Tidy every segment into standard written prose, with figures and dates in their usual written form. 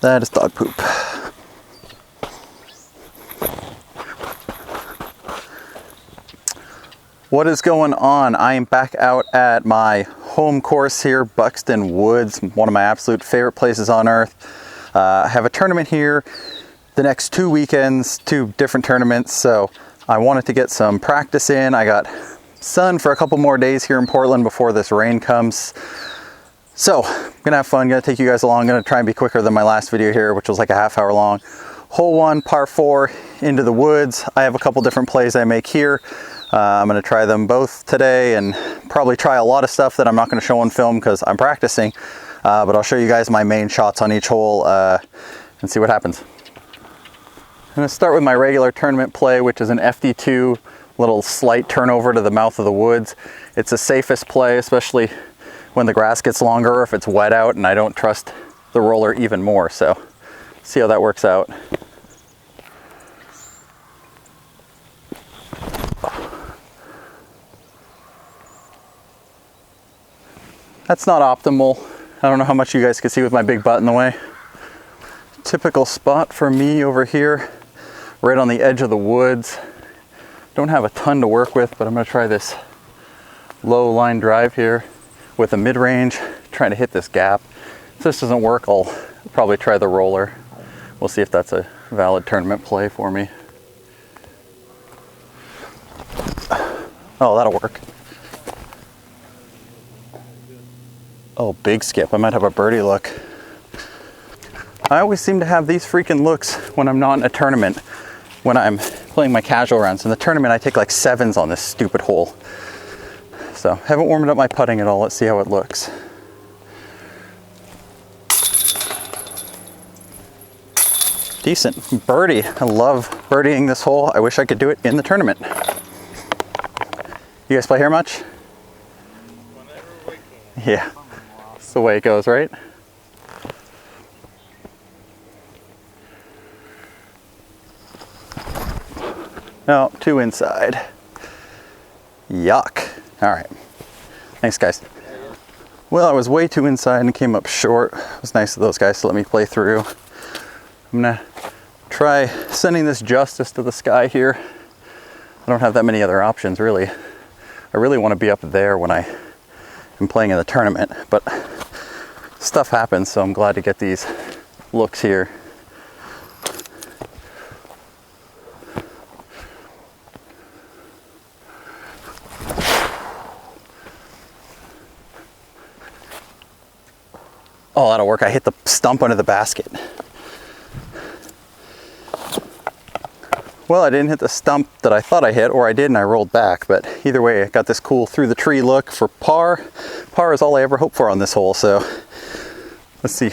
That is dog poop. What is going on? I am back out at my home course here, Buxton Woods, one of my absolute favorite places on earth. I have a tournament here the next 2 weekends, 2 different tournaments, so I wanted to get some practice in. I got sun for a couple more days here in Portland before this rain comes. So, I'm gonna have fun, gonna take you guys along. I'm gonna try and be quicker than my last video here, which was like a half hour long. Hole 1, par 4, into the woods. I have a couple different plays I make here. I'm gonna try them both today and probably try a lot of stuff that I'm not gonna show on film because I'm practicing. But I'll show you guys my main shots on each hole and see what happens. I'm gonna start with my regular tournament play, which is an FD2, little slight turnover to the mouth of the woods. It's the safest play, especially when the grass gets longer or if it's wet out, and I don't trust the roller even more. So see how that works out. That's not optimal. I don't know how much you guys can see with my big butt in the way. Typical spot for me over here, right on the edge of the woods. Don't have a ton to work with, but I'm gonna try this low line drive here with a mid-range, trying to hit this gap. If this doesn't work, I'll probably try the roller. We'll see if that's a valid tournament play for me. Oh, that'll work. Oh, big skip. I might have a birdie look. I always seem to have these freaking looks when I'm not in a tournament, when I'm playing my casual rounds. In the tournament, I take like 7s on this stupid hole. So, haven't warmed up my putting at all. Let's see how it looks. Decent. Birdie. I love birdieing this hole. I wish I could do it in the tournament. You guys play here much? Yeah. That's the way it goes, right? No, 2 inside. Yuck. All right. Thanks, guys. Well, I was way too inside and came up short. It was nice of those guys to let me play through. I'm gonna try sending this justice to the sky here. I don't have that many other options, really. I really want to be up there when I am playing in the tournament, but stuff happens, so I'm glad to get these looks here. Oh, that'll work. I hit the stump under the basket. Well, I didn't hit the stump that I thought I hit, or I did and I rolled back, but either way, I got this cool through the tree look for par. Par is all I ever hope for on this hole, so let's see.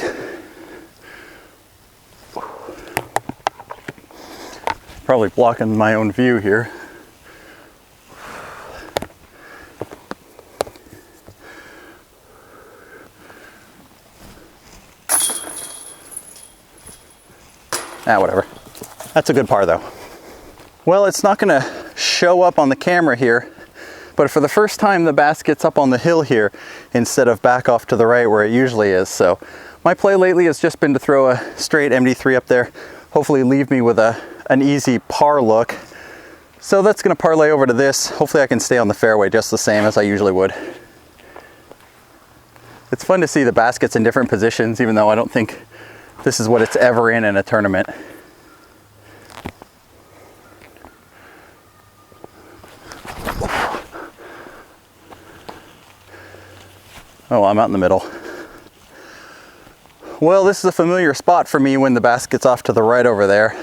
Probably blocking my own view here. Ah, whatever. That's a good par though. Well, it's not gonna show up on the camera here, but for the first time the basket's up on the hill here instead of back off to the right where it usually is. So my play lately has just been to throw a straight MD3 up there, hopefully leave me with an easy par look. So that's gonna parlay over to this. Hopefully I can stay on the fairway just the same as I usually would. It's fun to see the baskets in different positions, even though I don't think this is what it's ever in a tournament. Oh, I'm out in the middle. Well, this is a familiar spot for me when the basket's off to the right over there.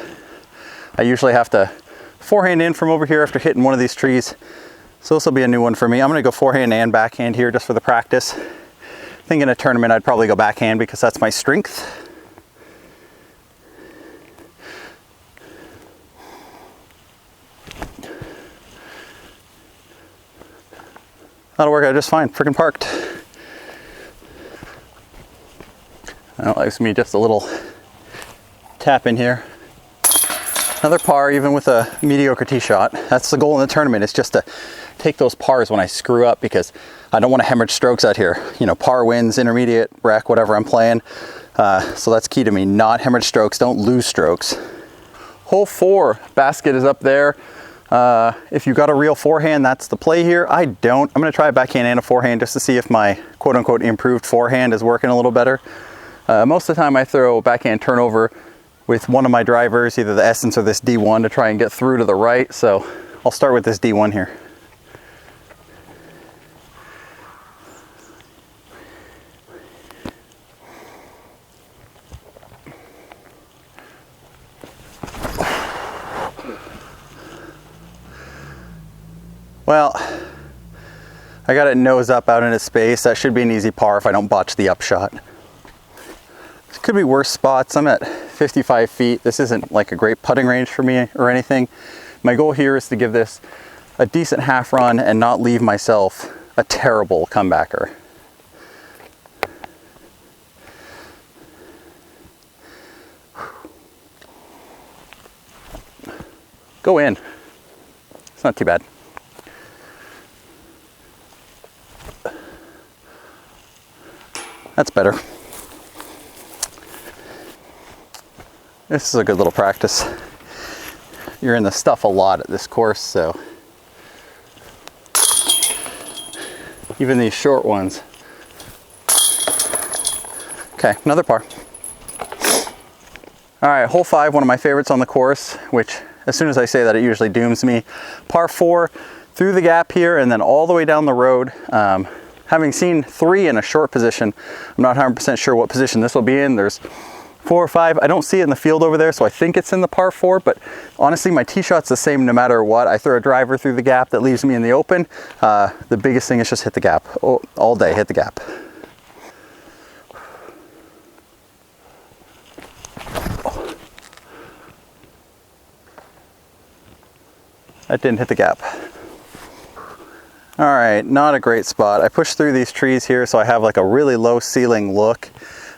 I usually have to forehand in from over here after hitting one of these trees. So this will be a new one for me. I'm gonna go forehand and backhand here just for the practice. I think in a tournament I'd probably go backhand because that's my strength. That'll work out just fine. Freaking parked. That likes me just a little tap in here. Another par, even with a mediocre tee shot. That's the goal in the tournament, is just to take those pars when I screw up, because I don't want to hemorrhage strokes out here. You know, par wins, intermediate, wreck, whatever I'm playing. So that's key to me, not hemorrhage strokes, don't lose strokes. Hole 4, basket is up there. If you got a real forehand, that's the play here. I don't. I'm gonna try a backhand and a forehand just to see if my quote unquote improved forehand is working a little better. Most of the time I throw backhand turnover with one of my drivers, either the Essence or this D1, to try and get through to the right. So I'll start with this D1 here. Well, I got it nose up out into space. That should be an easy par if I don't botch the upshot. This could be worse spots. I'm at 55 feet. This isn't like a great putting range for me or anything. My goal here is to give this a decent half run and not leave myself a terrible comebacker. Go in. It's not too bad. That's better. This is a good little practice. You're in the stuff a lot at this course, so even these short ones. Okay, another par. All right, hole 5, one of my favorites on the course, which as soon as I say that, it usually dooms me. Par 4, through the gap here and then all the way down the road. Having seen 3 in a short position, I'm not 100% sure what position this will be in. There's 4 or 5. I don't see it in the field over there, so I think it's in the par 4, but honestly, my tee shot's the same no matter what. I throw a driver through the gap that leaves me in the open. The biggest thing is just hit the gap. All day, hit the gap. That didn't hit the gap. All right, not a great spot. I pushed through these trees here, so I have like a really low ceiling look.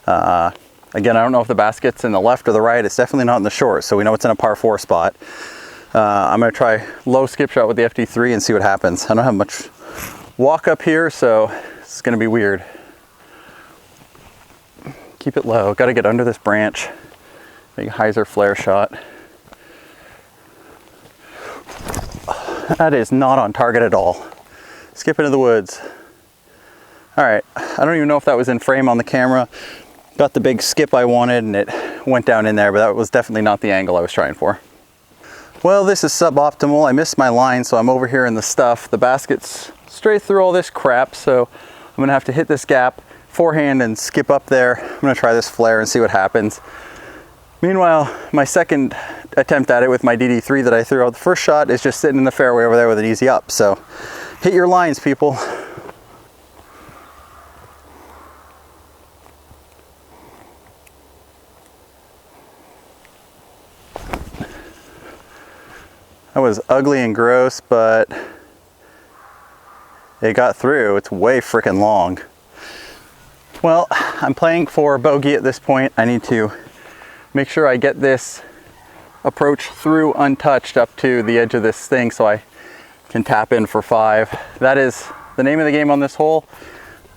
Again, I don't know if the basket's in the left or the right. It's definitely not in the short, so we know it's in a par 4 spot. I'm gonna try low skip shot with the FD3 and see what happens. I don't have much walk up here, so it's gonna be weird. Keep it low, gotta get under this branch. Big hyzer flare shot. That is not on target at all. Skip into the woods. All right, I don't even know if that was in frame on the camera. Got the big skip I wanted and it went down in there, but that was definitely not the angle I was trying for. Well, this is suboptimal. I missed my line, so I'm over here in the stuff. The basket's straight through all this crap, so I'm gonna have to hit this gap, forehand and skip up there. I'm gonna try this flare and see what happens. Meanwhile, my second attempt at it with my DD3 that I threw out the first shot is just sitting in the fairway over there with an easy up. So hit your lines, people. That was ugly and gross, but it got through. It's way freaking long. Well, I'm playing for bogey at this point. I need to make sure I get this approach through untouched up to the edge of this thing so I can tap in for 5. That is the name of the game on this hole.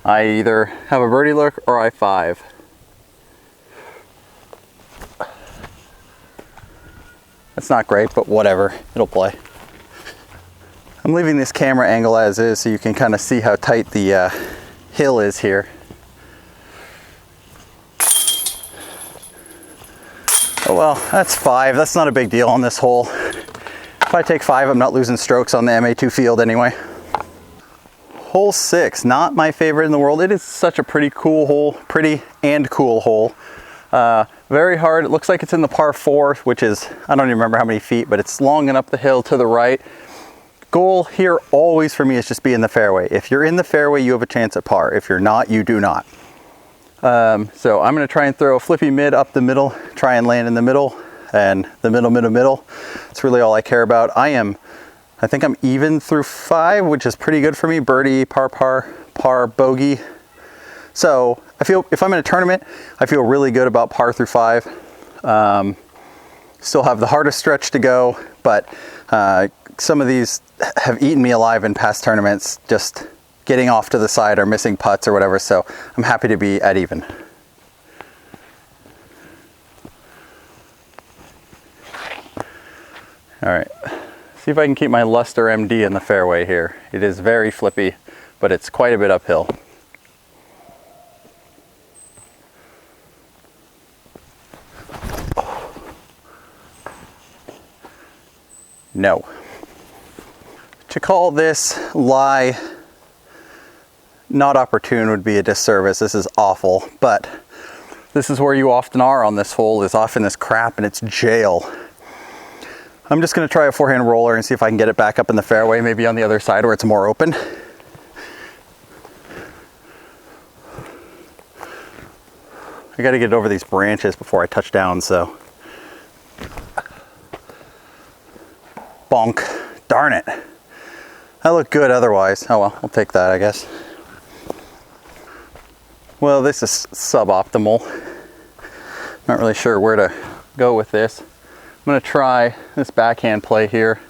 I either have a birdie look or I 5. That's not great, but whatever, it'll play. I'm leaving this camera angle as is so you can kind of see how tight the hill is here. Oh well, that's 5. That's not a big deal on this hole. If I take 5, I'm not losing strokes on the MA2 field anyway. Hole 6, not my favorite in the world. It is such a pretty cool hole, pretty and cool hole. Very hard. It looks like it's in the par 4, which is, I don't even remember how many feet, but it's long and up the hill to the right. Goal here always for me is just be in the fairway. If you're in the fairway, you have a chance at par. If you're not, you do not. So I'm going to try and throw a flippy mid up the middle, try and land in the middle, and the middle. That's really all I care about. I think I'm even through 5, which is pretty good for me. Birdie, par, bogey. So I feel if I'm in a tournament, I feel really good about par through 5. Still have the hardest stretch to go, but some of these have eaten me alive in past tournaments, just getting off to the side or missing putts or whatever. So I'm happy to be at even. All right, see if I can keep my Luster MD in the fairway here. It is very flippy, but it's quite a bit uphill. No. To call this lie not opportune would be a disservice. This is awful, but this is where you often are on this hole, is off in this crap, and it's jail. I'm just gonna try a forehand roller and see if I can get it back up in the fairway, maybe on the other side where it's more open. I gotta get over these branches before I touch down, so. Bonk. Darn it. That looked good otherwise. Oh well, I'll take that, I guess. Well, this is suboptimal. Not really sure where to go with this. I'm gonna try this backhand play here.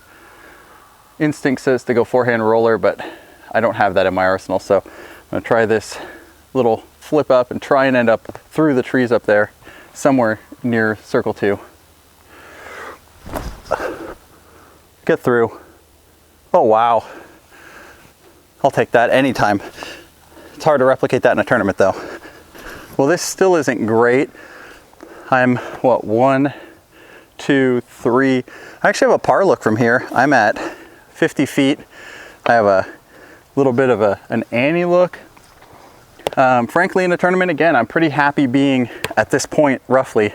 Instinct says to go forehand roller, but I don't have that in my arsenal, so I'm gonna try this little flip up and try and end up through the trees up there, somewhere near circle 2. Get through. Oh wow. I'll take that anytime. It's hard to replicate that in a tournament though. Well, this still isn't great. I'm, what, 1, 2, 3. I actually have a par look from here. I'm at 50 feet. I have a little bit of an Annie look. Frankly, in a tournament, again, I'm pretty happy being at this point, roughly,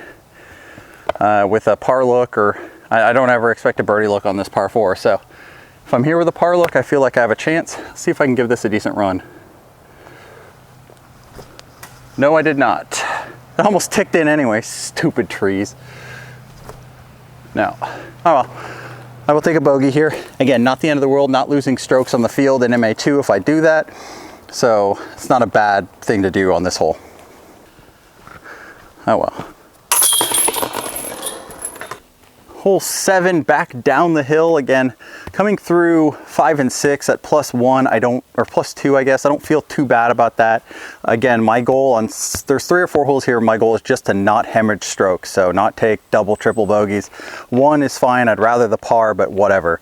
with a par look, or I don't ever expect a birdie look on this par 4. So if I'm here with a par look, I feel like I have a chance. Let's see if I can give this a decent run. No, I did not. It almost ticked in anyway. Stupid trees. No. Oh well. I will take a bogey here. Again, not the end of the world, not losing strokes on the field in MA2 if I do that. So it's not a bad thing to do on this hole. Oh well. Hole 7, back down the hill again, coming through 5 and 6 at +1. Or +2, I guess. I don't feel too bad about that. Again, my goal on, there's 3 or 4 holes here. My goal is just to not hemorrhage strokes, so not take double, triple bogeys. 1 is fine. I'd rather the par, but whatever.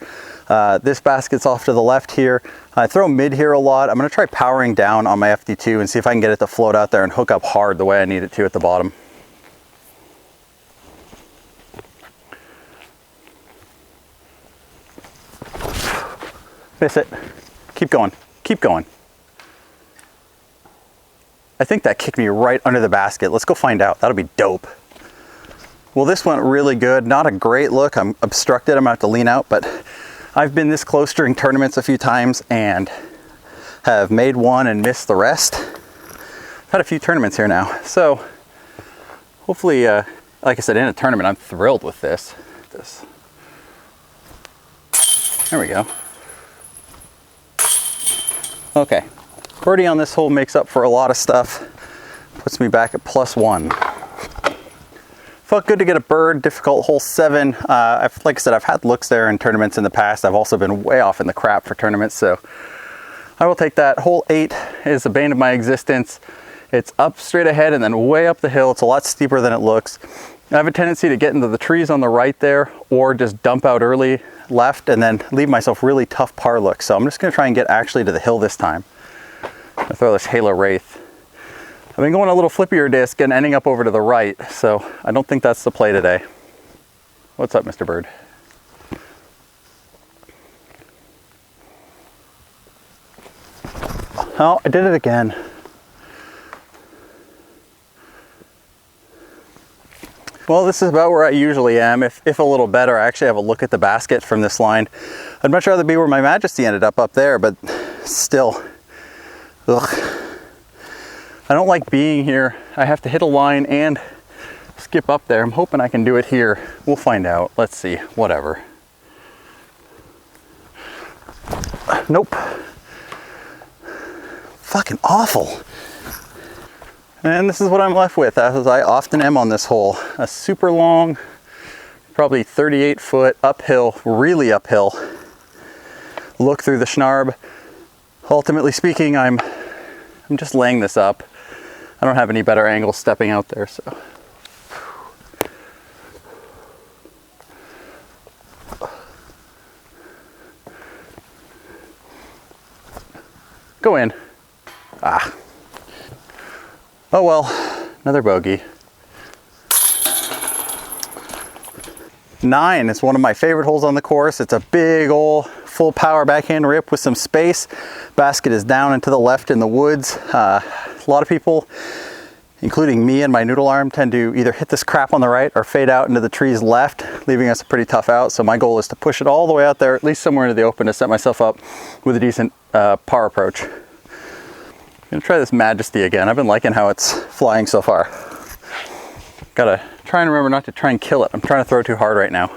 This basket's off to the left here. I throw mid here a lot. I'm gonna try powering down on my FD2 and see if I can get it to float out there and hook up hard the way I need it to at the bottom. Miss it. Keep going. Keep going. I think that kicked me right under the basket. Let's go find out. That'll be dope. Well, this went really good. Not a great look. I'm obstructed. I'm gonna have to lean out, but I've been this close during tournaments a few times and have made one and missed the rest. I've had a few tournaments here now. So hopefully, like I said, in a tournament, I'm thrilled with this. There we go. Okay, birdie on this hole makes up for a lot of stuff. Puts me back at +1. Felt good to get a bird. Difficult hole 7. Like I said, I've had looks there in tournaments in the past. I've also been way off in the crap for tournaments, so I will take that. Hole 8 is the bane of my existence. It's up straight ahead and then way up the hill. It's a lot steeper than it looks. I have a tendency to get into the trees on the right there, or just dump out early left and then leave myself really tough par looks. So I'm just gonna try and get actually to the hill this time. I'll throw this Halo Wraith. I've been going a little flippier disc and ending up over to the right, so I don't think that's the play today. What's up, Mr. Bird? Oh, I did it again. Well, this is about where I usually am, if a little better. I actually have a look at the basket from this line. I'd much rather be where my Majesty ended up there, but still, ugh. I don't like being here. I have to hit a line and skip up there. I'm hoping I can do it here. We'll find out. Let's see, whatever. Nope. Fucking awful. And this is what I'm left with, as I often am on this hole. A super long, probably 38-foot uphill, really uphill look through the Schnarb. Ultimately speaking, I'm just laying this up. I don't have any better angle stepping out there, so. Go in. Ah. Oh well, another bogey. 9 is one of my favorite holes on the course. It's a big old full power backhand rip with some space. Basket is down and to the left in the woods. A lot of people, including me and my noodle arm, tend to either hit this crap on the right or fade out into the trees left, leaving us a pretty tough out. So my goal is to push it all the way out there, at least somewhere into the open, to set myself up with a decent par approach. I'm gonna try this Majesty again. I've been liking how it's flying so far. Gotta try and remember not to try and kill it. I'm trying to throw too hard right now.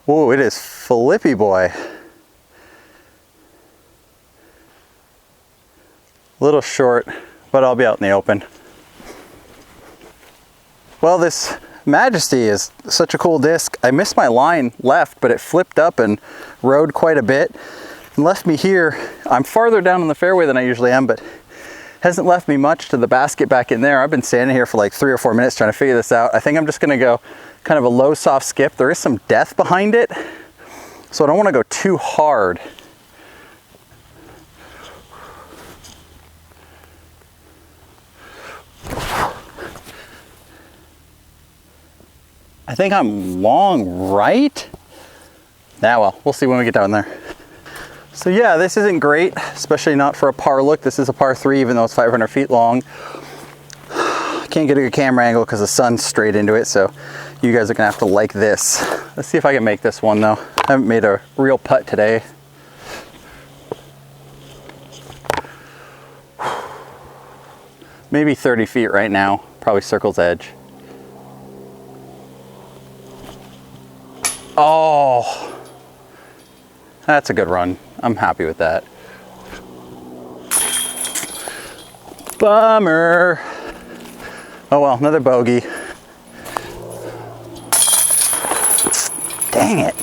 Whoa, it is flippy, boy. A little short, but I'll be out in the open. Well, this Majesty is such a cool disc. I missed my line left, but it flipped up and rode quite a bit and left me here. I'm farther down in the fairway than I usually am, but hasn't left me much to the basket back in there. I've been standing here for like 3 or 4 minutes trying to figure this out. I think I'm just gonna go kind of a low soft skip. There is some depth behind it, so I don't want to go too hard. I think I'm long right. Nah, well, we'll see when we get down there. So yeah, this isn't great, especially not for a par look. This is a par 3, even though it's 500 feet long. Can't get a good camera angle because the sun's straight into it, so you guys are gonna have to like this. Let's see if I can make this one though. I haven't made a real putt today. Maybe 30 feet right now, probably circle's edge. Oh, that's a good run. I'm happy with that. Bummer. Oh well, another bogey. Dang it.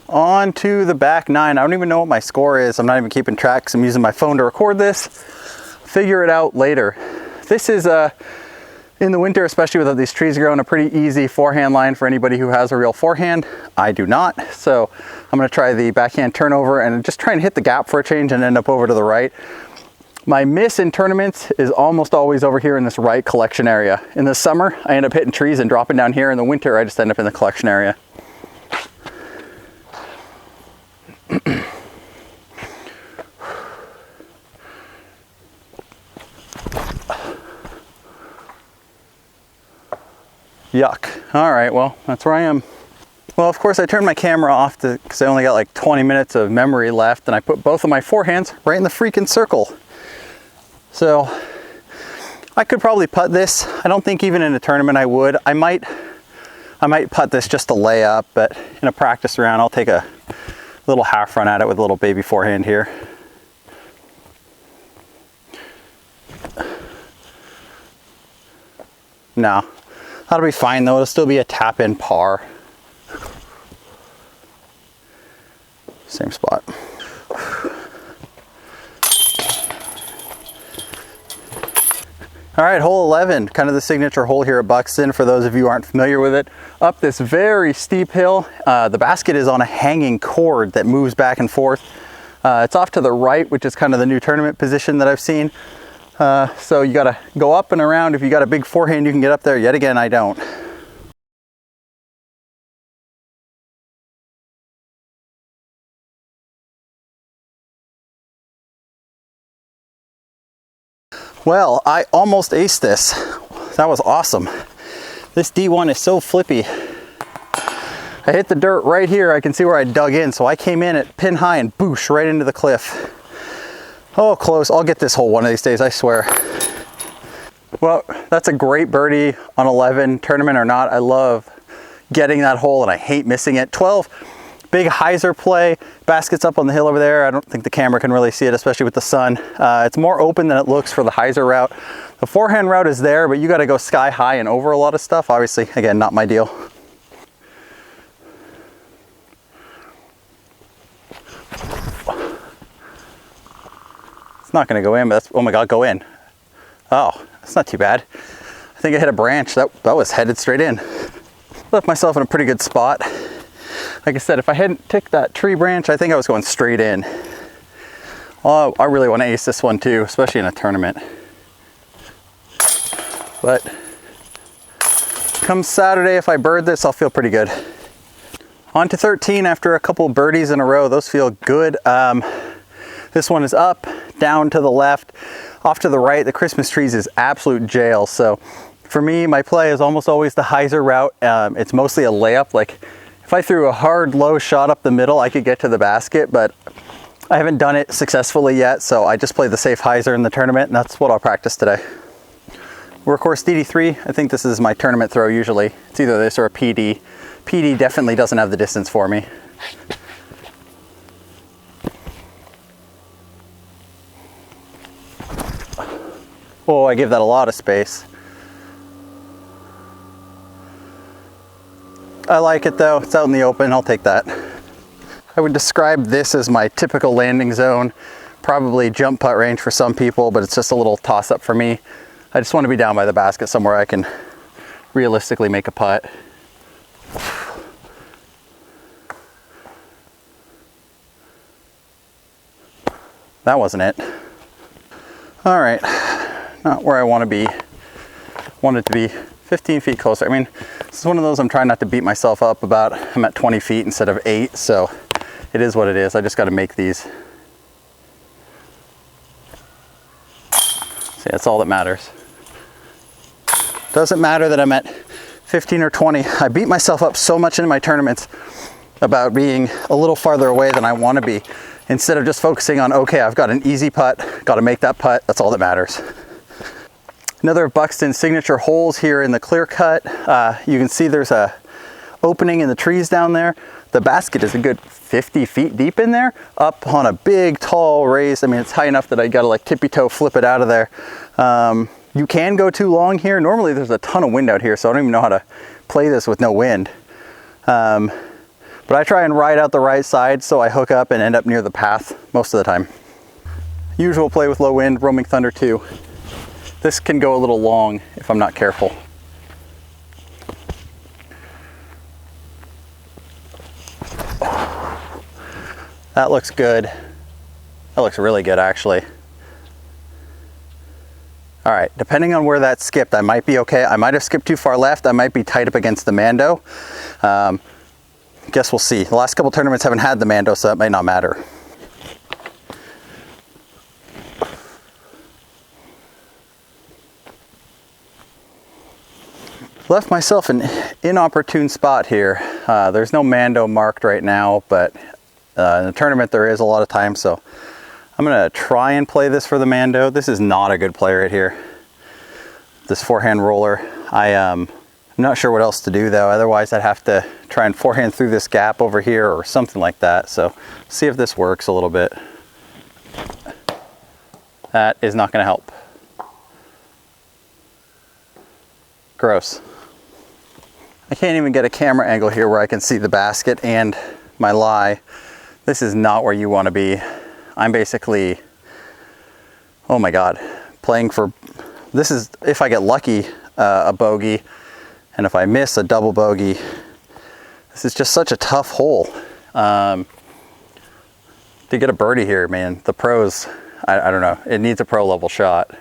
On to the back 9. I don't even know what my score is. I'm not even keeping track because I'm using my phone to record this. Figure it out later. This is in the winter, especially without these trees growing, a pretty easy forehand line for anybody who has a real forehand. I do not. So I'm going to try the backhand turnover and just try and hit the gap for a change and end up over to the right. My miss in tournaments is almost always over here in this right collection area. In the summer, I end up hitting trees and dropping down here. In the winter, I just end up in the collection area. Yuck. All right, well, that's where I am. Well, of course, I turned my camera off because I only got like 20 minutes of memory left, and I put both of my forehands right in the freaking circle. So I could probably putt this. I don't think even in a tournament I would. I might putt this just to lay up, but in a practice round, I'll take a little half run at it with a little baby forehand here. No, that'll be fine though. It'll still be a tap in par. Same spot. All right, hole 11, kind of the signature hole here at Buxton for those of you who aren't familiar with it. Up this very steep hill, the basket is on a hanging cord that moves back and forth. It's off to the right, which is kind of the new tournament position that I've seen. So you gotta go up and around. If you got a big forehand, you can get up there. Yet again, I don't. Well, I almost aced this. That was awesome. This D1 is so flippy. I hit the dirt right here. I can see where I dug in. So I came in at pin high and boosh right into the cliff. Oh, close. I'll get this hole one of these days, I swear. Well, that's a great birdie on 11, tournament or not. I love getting that hole and I hate missing it. 12, big hyzer play. Basket's up on the hill over there. I don't think the camera can really see it, especially with the sun. It's more open than it looks for the hyzer route. The forehand route is there, but you got to go sky high and over a lot of stuff. Obviously, again, not my deal. Not gonna go in, but that's, oh my God, go in. Oh, that's not too bad. I think I hit a branch. That was headed straight in. Left myself in a pretty good spot. Like I said, if I hadn't ticked that tree branch, I think I was going straight in. Oh, I really want to ace this one too, especially in a tournament. But come Saturday, if I bird this, I'll feel pretty good. On to 13 after a couple birdies in a row. Those feel good. This one is up, down to the left, off to the right. The Christmas trees is absolute jail. So for me, my play is almost always the hyzer route. It's mostly a layup. Like if I threw a hard low shot up the middle, I could get to the basket, but I haven't done it successfully yet. So I just play the safe hyzer in the tournament, and that's what I'll practice today. Workhorse DD3, I think this is my tournament throw usually. It's either this or a PD. PD definitely doesn't have the distance for me. Oh, I give that a lot of space. I like it though, it's out in the open, I'll take that. I would describe this as my typical landing zone, probably jump putt range for some people, but it's just a little toss up for me. I just want to be down by the basket somewhere I can realistically make a putt. That wasn't it. All right, not where I want to be. Want it to be 15 feet closer. I mean, this is one of those I'm trying not to beat myself up about. I'm at 20 feet instead of 8, so it is what it is. I just got to make these. See, that's all that matters. Doesn't matter that I'm at 15 or 20. I beat myself up so much in my tournaments about being a little farther away than I want to be, instead of just focusing on, okay, I've got an easy putt, got to make that putt. That's all that matters. Another of Buxton's signature holes here in the clear cut. You can see there's a opening in the trees down there. The basket is a good 50 feet deep in there, up on a big, tall raise. I mean, it's high enough that I got to like tippy toe flip it out of there. You can go too long here. Normally there's a ton of wind out here, so I don't even know how to play this with no wind. But I try and ride out the right side so I hook up and end up near the path most of the time. Usual play with low wind, roaming thunder too. This can go a little long if I'm not careful. That looks good. That looks really good actually. All right, depending on where that skipped, I might be okay. I might have skipped too far left. I might be tight up against the Mando. Guess we'll see. The last couple tournaments haven't had the Mando, so that may not matter. Left myself an inopportune spot here. There's no Mando marked right now, but in the tournament there is a lot of time, so I'm gonna try and play this for the Mando. This is not a good play right here. This forehand roller. I'm not sure what else to do though. Otherwise I'd have to try and forehand through this gap over here or something like that. So see if this works a little bit. That is not gonna help. Gross. I can't even get a camera angle here where I can see the basket and my lie. This is not where you want to be. I'm basically, oh my God, playing for, this is, if I get lucky, a bogey, and if I miss, a double bogey. This is just such a tough hole. To get a birdie here, man, the pros, I don't know, it needs a pro level shot.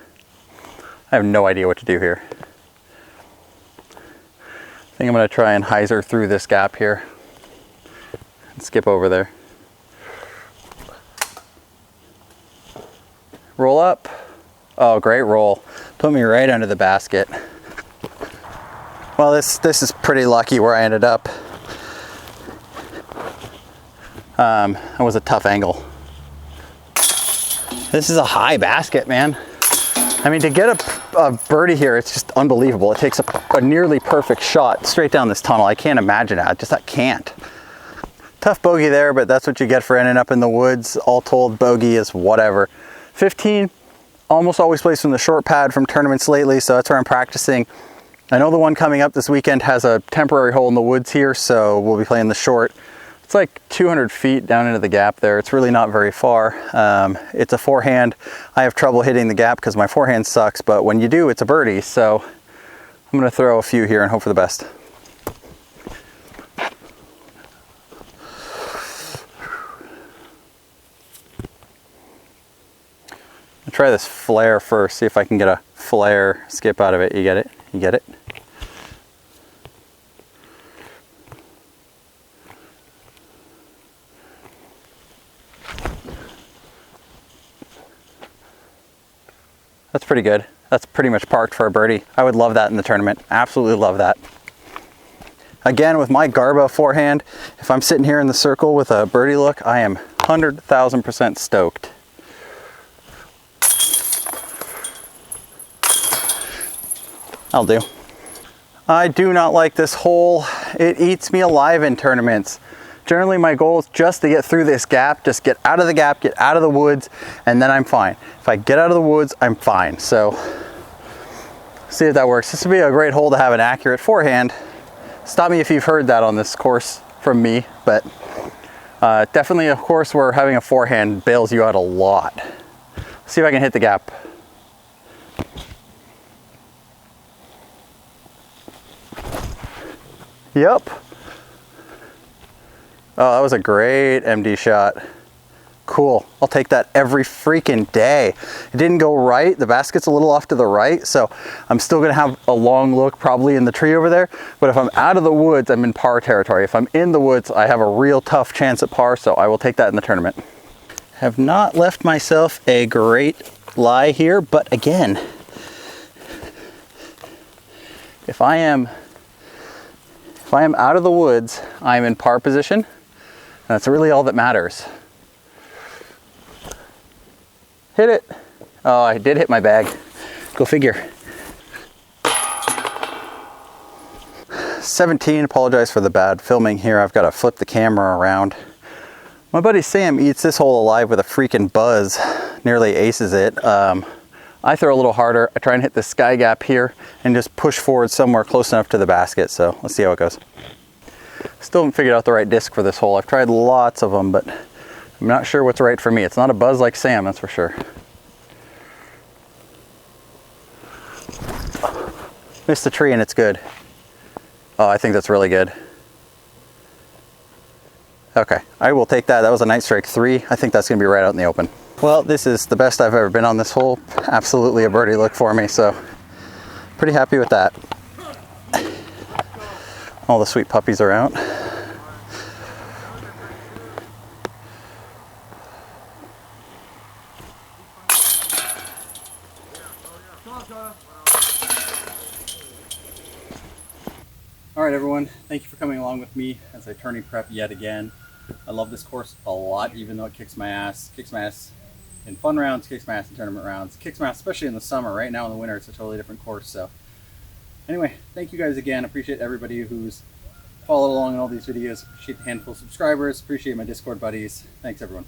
I have no idea what to do here. I think I'm gonna try and hyzer through this gap here and skip over there. Roll up. Oh, great roll. Put me right under the basket. Well, this is pretty lucky where I ended up. That was a tough angle. This is a high basket, man. I mean, to get a birdie here, it's just unbelievable. It takes a nearly perfect shot straight down this tunnel. I can't imagine it. I can't. Tough bogey there, but that's what you get for ending up in the woods. All told, bogey is whatever. 15, almost always plays from the short pad from tournaments lately, so that's where I'm practicing. I know the one coming up this weekend has a temporary hole in the woods here, so we'll be playing the short. It's like 200 feet down into the gap there. It's really not very far. It's a forehand. I have trouble hitting the gap because my forehand sucks, but when you do, it's a birdie. So I'm gonna throw a few here and hope for the best. I'll try this flare first, see if I can get a flare skip out of it. You get it? You get it? That's pretty good. That's pretty much parked for a birdie. I would love that in the tournament. Absolutely love that. Again, with my Garbo forehand, if I'm sitting here in the circle with a birdie look, I am 100,000% stoked. I'll do. I do not like this hole. It eats me alive in tournaments. Generally my goal is just to get through this gap, just get out of the gap, get out of the woods, and then I'm fine. If I get out of the woods, I'm fine. So, see if that works. This would be a great hole to have an accurate forehand. Stop me if you've heard that on this course from me, but definitely a course where having a forehand bails you out a lot. See if I can hit the gap. Yep. Oh, that was a great MD shot. Cool. I'll take that every freaking day. It didn't go right. The basket's a little off to the right, so I'm still gonna have a long look probably in the tree over there. But if I'm out of the woods, I'm in par territory. If I'm in the woods, I have a real tough chance at par, so I will take that in the tournament. Have not left myself a great lie here, but again, if I am out of the woods, I'm in par position. That's really all that matters. Hit it. Oh, I did hit my bag. Go figure. 17, apologize for the bad filming here. I've got to flip the camera around. My buddy Sam eats this hole alive with a freaking buzz. Nearly aces it. I throw a little harder. I try and hit the sky gap here and just push forward somewhere close enough to the basket. So let's see how it goes. Still haven't figured out the right disc for this hole. I've tried lots of them, but I'm not sure what's right for me. It's not a buzz like Sam, that's for sure. Missed the tree and it's good. Oh, I think that's really good. Okay, I will take that. That was a nice strike 3. I think that's gonna be right out in the open. Well, this is the best I've ever been on this hole. Absolutely a birdie look for me, so pretty happy with that. All the sweet puppies are out. All right, everyone, thank you for coming along with me as I tourney prep yet again. I love this course a lot, even though it kicks my ass. Kicks my ass in fun rounds, kicks my ass in tournament rounds, kicks my ass especially in the summer. Right now in the winter, it's a totally different course. So anyway, thank you guys again. Appreciate everybody who's followed along in all these videos. Appreciate the handful of subscribers. Appreciate my Discord buddies. Thanks, everyone.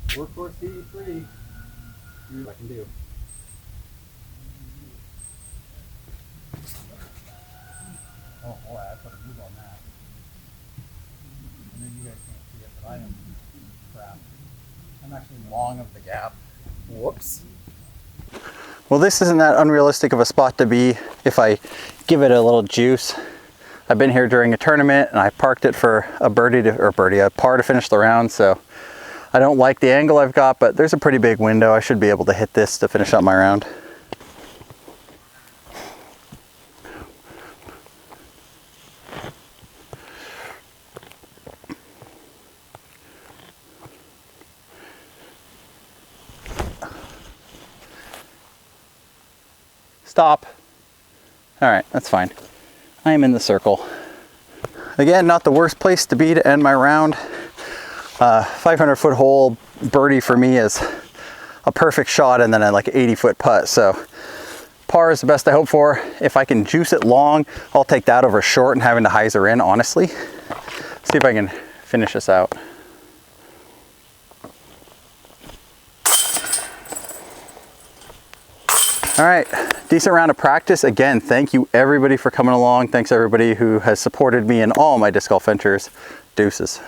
Workhorse DD3. See what I can do. Oh boy, I put a move on that. And then you guys can't see it, but I am crap. I'm actually long of the gap. Whoops. Well, this isn't that unrealistic of a spot to be if I give it a little juice. I've been here during a tournament and I parked it for a a par to finish the round, so I don't like the angle I've got, but there's a pretty big window. I should be able to hit this to finish up my round. Stop. All right, that's fine. I am in the circle. Again, not the worst place to be to end my round. 500-foot hole birdie for me is a perfect shot and then a like 80-foot putt. So par is the best I hope for. If I can juice it long, I'll take that over short and having to hyzer in, honestly. See if I can finish this out. All right, decent round of practice. Again, thank you everybody for coming along. Thanks everybody who has supported me in all my disc golf ventures. Deuces.